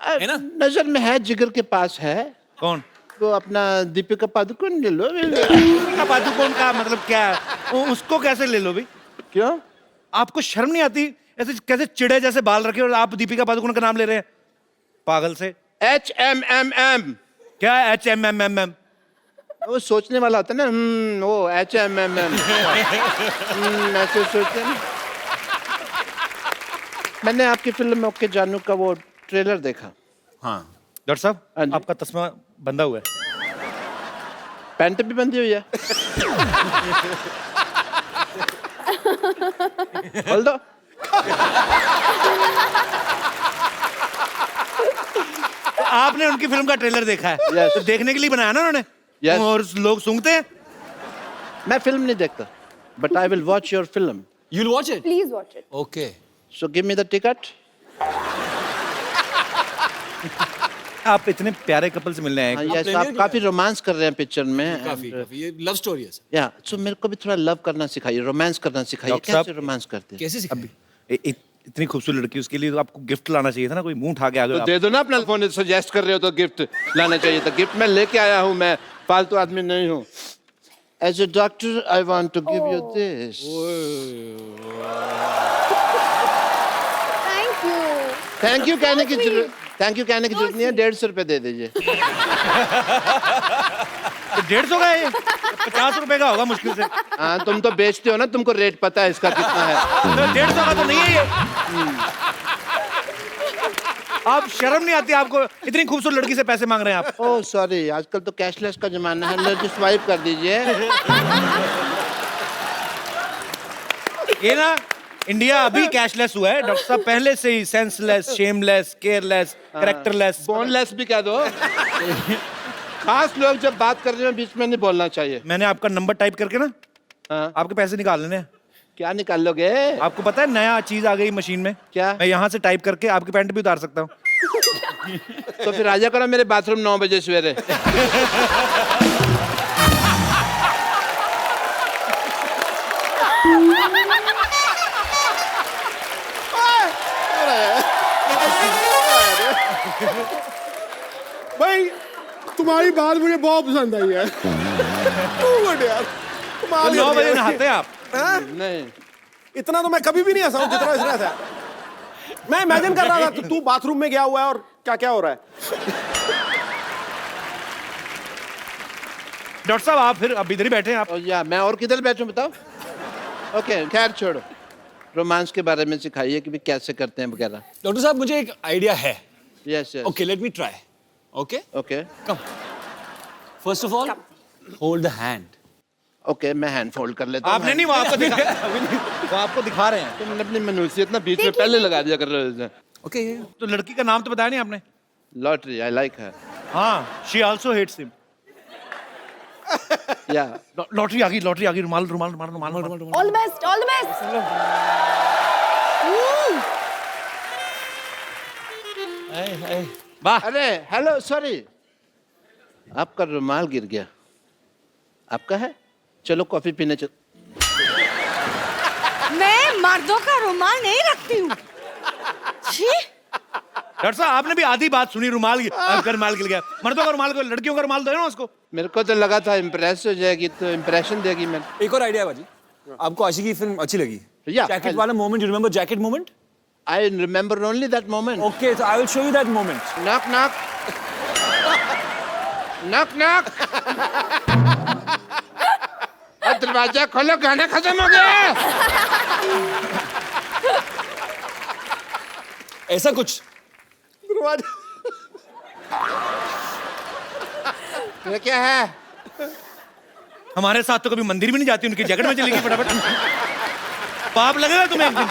है ना?
नजर में है, जिगर के पास है।
कौन?
तो अपना दीपिका पादुकोण ले लो।
दीपिका पादुकोण का मतलब क्या है? उसको कैसे ले लो भाई?
क्यों?
आपको शर्म नहीं आती? ऐसे कैसे चिड़े जैसे बाल रखे और आप दीपिका पादुकोण का नाम ले रहे हैं? पागल से।
HMMM।
क्या है HMMM?
वो सोचने वाला होता है ना, वो HMMM। ऐसे सोचते हैं। मैंने आपकी फिल्म में ओके जानू का वो ट्रेलर देखा।
हाँ।
डॉक्टर साहब, आपका तस्मा बंधा हुआ है।
पैंट भी बंधी हुई है। खोल दो।
तो आपने उनकी फिल्म का ट्रेलर देखा है?
Yes.
तो देखने के लिए बनाया ना उन्होंने?
Yes.
और लोग सूंघते हैं?
मैं फिल्म नहीं देखता, but I will watch your film.
You'll watch it?
Please watch it.
Okay.
So give me the ticket.
आप इतने प्यारे कपल से मिलने आए।
हाँ, यस, आप काफी रोमांस कर रहे हैं पिक्चर में।
काफी ये लव स्टोरी है सर।
या सो मेरे को भी थोड़ा लव करना सिखाइए, रोमांस करना सिखाइए।
डॉक्टर साहब,
कैसे रोमांस करते हैं?
कैसे सिखाएं?
इतनी खूबसूरत लड़की, उसके लिए तो आपको गिफ्ट लाना चाहिए था ना, कोई मुंह उठा के आ गया।
तो दे दो ना अपना फोन, सजेस्ट कर रहे हो तो गिफ्ट लाना चाहिए था। गिफ्ट मैं लेके आया हूँ, मैं फालतू आदमी नहीं हूँ. As a doctor, I want to give you this.
Thank you.
Thank you कहने की जरूरत नहीं है. 150 रुपए दे दीजिए.
तो 150 का है ये? 50 रुपए का होगा मुश्किल से.
हाँ, तुम तो बेचते हो ना, तुमको रेट पता है इसका कितना है.
तो 150 का तो नहीं है ये. आप शर्म नहीं आती आपको? इतनी खूबसूरत लड़की से पैसे मांग रहे हैं आप.
ओह सॉरी, आजकल तो कैशलेस का जमाना है. लो स्वाइप कर दीजिए.
ये ना इंडिया अभी कैशलेस हुआ है डॉक्टर साहब, पहले से ही senseless, shameless, careless, characterless.
Boneless भी कह दो. खास लोग जब बात कर रहे हो बीच में नहीं बोलना चाहिए.
मैंने आपका नंबर टाइप करके ना आपके पैसे निकाल लेने हैं.
क्या निकाल लोगे?
आपको पता है नया चीज आ गई मशीन में.
क्या?
मैं यहाँ से टाइप करके आपकी पैंट भी उतार सकता हूँ.
तो फिर आजा करो मेरे बाथरूम 9 बजे सवेरे.
भाई तुम्हारी बात मुझे बहुत पसंद आई है. यार
तो 9 बजे नहाते हैं आप?
नहीं,
इतना तो मैं कभी भी नहीं हंसा हूं जितना हंस रहा था. मैं इमेजिन कर रहा था तू बाथरूम में गया हुआ है और क्या क्या हो रहा है.
डॉक्टर साहब आप फिर अब इधर ही बैठे हैं आप.
या मैं और किधर बैठूं बताओ. ओके खैर छोड़ो. रोमांस के बारे में सिखाइए कि भी कैसे करते हैं वगैरह.
डॉक्टर साहब मुझे एक आइडिया है.
Yes yes.
Okay let me try. Okay
okay
come. First of all hold the hand.
Okay मैं हैंड फोल्ड कर लेता हूं.
आपने नहीं, वो आपको वो आपको दिखा रहे हैं.
तुमने अपनी मनुष्यत ना बीच में पहले लगा दिया कर रहे हो.
ओके
तो लड़की का नाम तो बताया नहीं आपने.
लॉटरी. आई लाइक हर.
हाँ, शी आल्सो हेट्स हिम.
या
लॉटरी आ गई. रुमाल.
All the best, all the best.
वाह.
अरे हेलो सॉरी, आपका रुमाल गिर गया. आपका है? चलो कॉफी पीने चल.
मैं मर्दों का रुमाल नहीं रखती हूँ.
डॉक्टर साहब आपने भी आधी बात सुनी. रुमाल गिर गया. मर्दों का रुमाल को, लड़कियों का रुमाल दो ना उसको.
मेरे को तो लगा था इम्प्रेस हो जाएगी तो इम्प्रेशन देगी. मैं
एक और आइडिया है बाजी. आपको आशिकी फिल्म अच्छी लगी?
Yeah,
जैकेट वाला moment. You remember jacket moment?
I remember only that moment.
Okay so I will show you that moment.
Knock knock knock knock. दरवाजा खोलो, गाना खत्म हो गया.
ऐसा कुछ.
ये क्या है?
हमारे साथ तो कभी मंदिर भी नहीं जाती, उनकी जैकेट में चली गई फटाफट. पाप लगेगा तुम्हें एक दिन.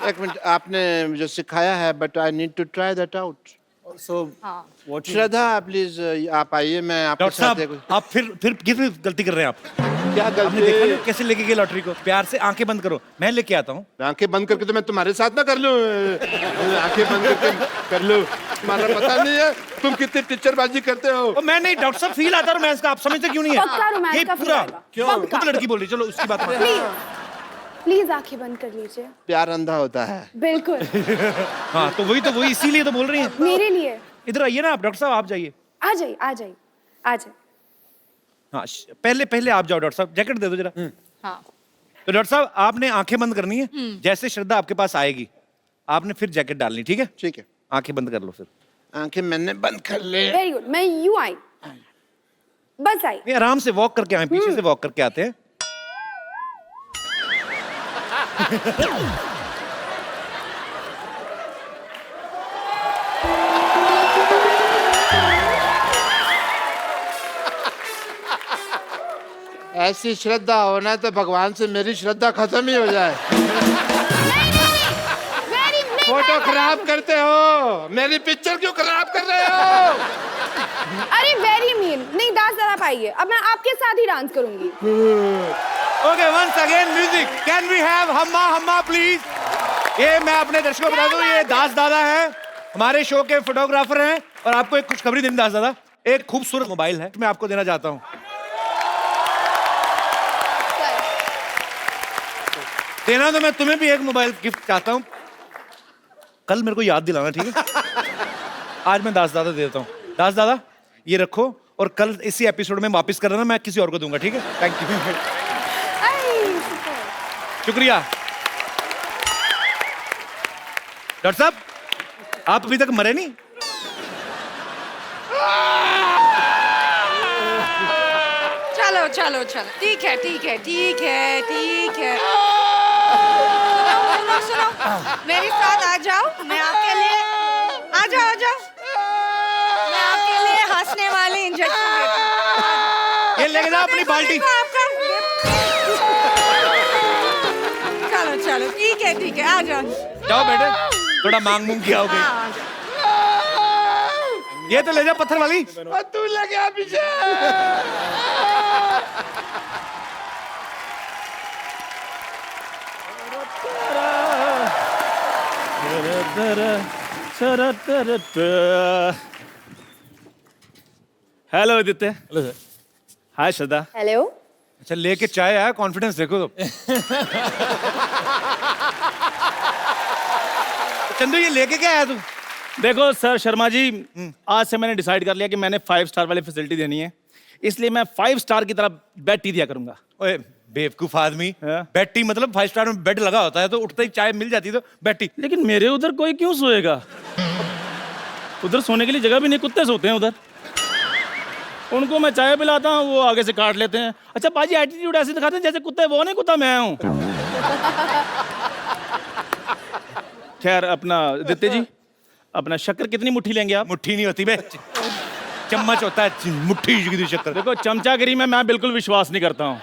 एक मिनट आपने जो सिखाया है but I need to try that out.
So what
Shraddha please आप आइए. मैं आपके
डॉक्टर
साथ
साहब आप फिर किस गलती कर रहे हैं आप?
क्या
आपने देखा
गलती?
नहीं कैसे लेके गए लॉटरी को? प्यार से आंखें बंद करो, मैं लेके आता हूँ.
आंखें बंद करके तो मैं तुम्हारे साथ ना कर लूं. आंखें बंद करके कर लूं. तुम्हारा पता नहीं है तुम कितनी टीचरबाजी करते हो.
और मैं नहीं डॉक्टर साहब, फील आता है रोमांस का. आप समझते क्यों नहीं
पक्का
है?
रोमांस
ये
का फील
पूरा
आएगा.
क्यों खुद लड़की बोल रही. चलो उसकी बात मान.
प्लीज आंखें बंद कर लीजिए.
प्यार अंधा होता है.
बिल्कुल.
हाँ तो वही इसीलिए तो बोल रही हैं.
मेरे लिए.
इधर आइए ना आप. डॉक्टर साहब आप जाइए.
आ जाइए, आ जाइए, आ जाइए.
हाँ पहले आप जाओ. डॉक्टर साहब जैकेट दे दो जरा.
हाँ.
तो डॉक्टर साहब आपने आंखें बंद करनी है. जैसे श्रद्धा आपके पास आएगी आपने फिर जैकेट डालनी. ठीक है?
ठीक है.
आंखें बंद कर लो फिर.
आंखें मैंने बंद कर ले.
Very good. मैं यूं आई, बस आई.
नहीं आराम से वॉक करके आए. पीछे से वॉक करके आते हैं.
ऐसी श्रद्धा होना तो भगवान से मेरी श्रद्धा खत्म ही हो जाए. फोटो खराब करते हो. मेरी पिक्चर क्यों खराब कर रहे हो?
अरे वेरी मीन. नहीं डांस जरा पाइए. अब मैं आपके साथ ही डांस करूंगी.
Okay once again music. Can we have Humma please. ये मैं अपने दर्शकों को बता दूं, ये दास दादा है, हमारे शो के फोटोग्राफर हैं. और आपको एक खुशखबरी देनी दास दादा. एक खूबसूरत मोबाइल है मैं आपको देना चाहता हूँ. देना तो मैं तुम्हें भी एक मोबाइल गिफ्ट चाहता हूँ. कल मेरे को याद दिलाना. ठीक है? आज मैं दास दादा देता हूँ. दास दादा ये रखो और कल इसी एपिसोड में वापस कर देना, मैं किसी और को दूंगा, ठीक है? Thank you. शुक्रिया। डॉक्टर साहब, आप अभी तक मरे नहीं?
चलो चलो चलो, ठीक है ठीक है ठीक है ठीक है। सुनो सुनो, मेरे साथ आ जाओ, मैं आपके लिए आ जाओ आ जाओ, मैं आपके लिए हंसने वाले इंजेक्शन देती हूँ।
ये लेके जाओ अपनी बाल्टी।
चलो चलो, ठीक है, आ जाओ।
जाओ बेटे, थोड़ा मांग मूंग किया होगे।
हाँ,
ये तो ले जा पत्थर वाली।
तू लगा पीछे।
Hello Aditya. Hello sir. Hi Shraddha.
Hello.
अच्छा, लेके चाय आया, कॉन्फिडेंस देखो तो। चंदू, ये लेके क्या आया तू?
देखो सर शर्मा जी, आज से मैंने डिसाइड कर लिया कि मैंने 5 स्टार वाली फैसिलिटी देनी है, इसलिए मैं 5 स्टार की तरह बेड टी दिया करूंगा।
ओए बेवकूफ आदमी, बेड टी मतलब 5 स्टार में बेड लगा होता है, तो उठते ही चाय मिल जाती है तो बेड टी।
लेकिन मेरे उधर कोई क्यों सोएगा? उधर सोने के लिए जगह भी नहीं, कुत्ते सोते हैं उधर। उनको मैं चाय पिलाता हूँ, वो आगे से काट लेते हैं। अच्छा बाजी, एटीट्यूड ऐसे दिखाते हैं जैसे कुत्ते वो नहीं, कुत्ता मैं हूँ। खैर, अपना आदित्य जी, अपना शक्कर कितनी मुट्ठी लेंगे आप?
मुट्ठी नहीं होती बे, चम्मच होता है, मुट्ठी की शक्कर।
देखो, चमचागिरी में मैं बिल्कुल विश्वास नहीं करता हूँ।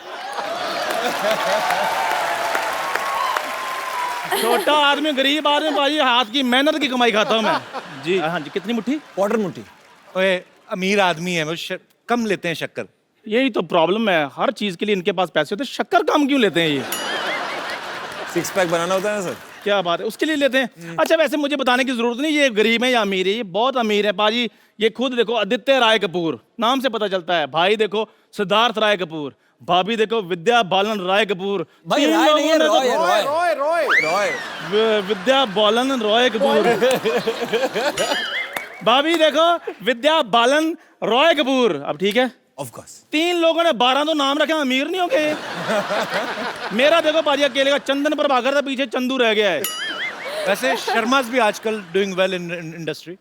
छोटा आदमी, गरीब आदमी बाजी, हाथ की मेहनत की कमाई खाता हूँ मैं। जी हाँ जी, कितनी मुट्ठी?
क्वार्टर मुट्ठी।
ओए अमीर आदमी है वो, कम लेते हैं शक्कर।
यही तो प्रॉब्लम है, हर चीज के लिए इनके पास पैसे होते हैं, शक्कर कम क्यों लेते हैं ये?
6 पैक बनाना होता है ना सर।
क्या बात है, उसके लिए लेते हैं। अच्छा वैसे मुझे बताने की जरूरत नहीं ये गरीब है या अमीर है, ये बहुत अमीर है बाजी। ये खुद देखो, आदित्य राय कपूर, नाम से पता चलता है। भाई देखो सिद्धार्थ राय कपूर, भाभी देखो विद्या बालन राय कपूर।
भाई राय नहीं है, रॉय है, रॉय रॉय रॉय
विद्या बालन रॉय कपूर। भाभी देखो विद्या बालन रॉय कपूर। अब ठीक है,
ऑफ कोर्स
3 लोगों ने 12 तो नाम रखे, अमीर नहीं हो गए। मेरा देखो बाजी अकेले का चंदन पर भागर था, पीछे चंदू रह गया है।
वैसे शर्मास भी आजकल doing well in industry.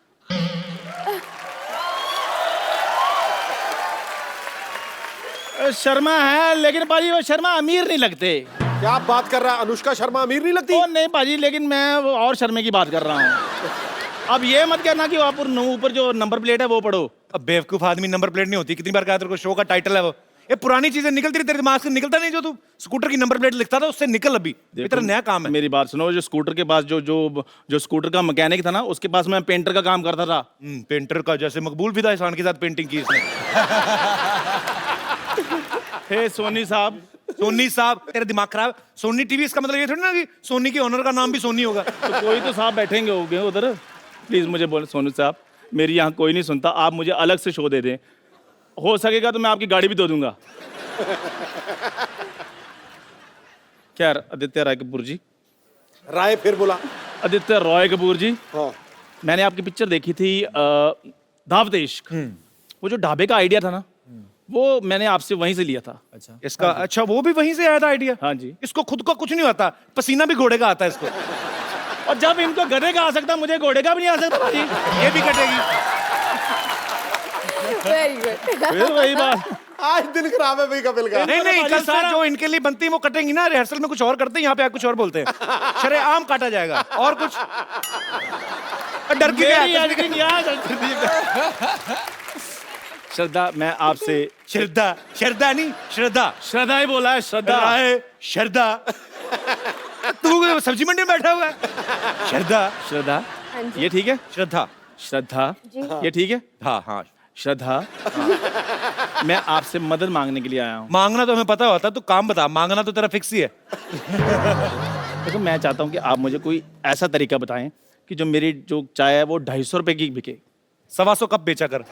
Sharma है, लेकिन बाजी वो शर्मा अमीर नहीं लगते।
क्या आप बात कर रहा है? अनुष्का शर्मा अमीर नहीं लगती?
ओ नहीं बाजी, लेकिन मैं वो और शर्मे की बात कर रहा हूँ। अब ये मत कहना कि आप ऊपर जो नंबर प्लेट है वो पढ़ो।
अब बेवकूफ आदमी, नंबर प्लेट नहीं होती। कितनी बार कहा तेरे को, शो का टाइटल है वो। ये पुरानी चीजें निकलती रही, तेरे दिमाग से निकलता नहीं। जो तू स्कूटर की नंबर प्लेट लिखता था, उससे निकल। अभी तेरा नया काम है।
मेरी बात सुनो, जो स्कूटर के पास जो स्कूटर का मैकेनिक था ना, उसके पास मैं पेंटर का काम करता था।
पेंटर का, जैसे मकबूल फिदा एहसान के साथ पेंटिंग की इसने।
हे सोनी साहब।
सोनी साहब, तेरा दिमाग खराब। सोनी टीवी, इसका मतलब ये थोड़ी ना कि सोनी के ओनर का नाम भी सोनी होगा।
तो कोई तो साहब बैठेंगे होंगे उधर। प्लीज मुझे बोले, सोनू साहब मेरी यहाँ कोई नहीं सुनता, आप मुझे अलग से शो दे दें। हो सकेगा तो मैं आपकी गाड़ी भी दे दूंगा। खैर, आदित्य राय कपूर जी।
राय फिर बोला?
आदित्य रॉय कपूर जी।
हाँ।
मैंने आपकी पिक्चर देखी थी दावत इश्क। वो जो ढाबे का आइडिया था ना, वो मैंने आपसे वहीं से लिया था।
अच्छा इसका, अच्छा वो भी वहीं से आया था आइडिया?
हाँ जी।
इसको खुद को कुछ नहीं आता, पसीना भी घोड़े का आता है इसको।
और जब इनको गधे का आ सकता, मुझे घोड़े का भी नहीं आ सकता भाजी।
ये भी कटेगी।
Very good.
फिर वही बात।
आज दिन खराब है भाई कपिल का।
नहीं, कल से जो इनके लिए बनती है वो कटेंगी ना। रिहर्सल में कुछ और करते हैं, यहाँ पे कुछ और बोलते हैं। शरेआम काटा जाएगा। और कुछ डर के
श्रद्धा, मैं आपसे
श्रद्धा नहीं, श्रद्धा
ही बोला है।
श्रद्धा तू सब्जी मंडी में बैठा हुआ है। श्रद्धा,
ये ठीक है?
श्रद्धा
ये ठीक है?
हाँ
श्रद्धा, मैं आपसे मदद मांगने के लिए आया हूँ।
मांगना तो हमें पता होता, तू काम बता। मांगना तो तेरा फिक्स ही है।
देखो, मैं चाहता हूँ कि आप मुझे कोई ऐसा तरीका बताएं कि जो मेरी जो चाय है वो 250 रुपए की बिके।
125 कप बेचा कर।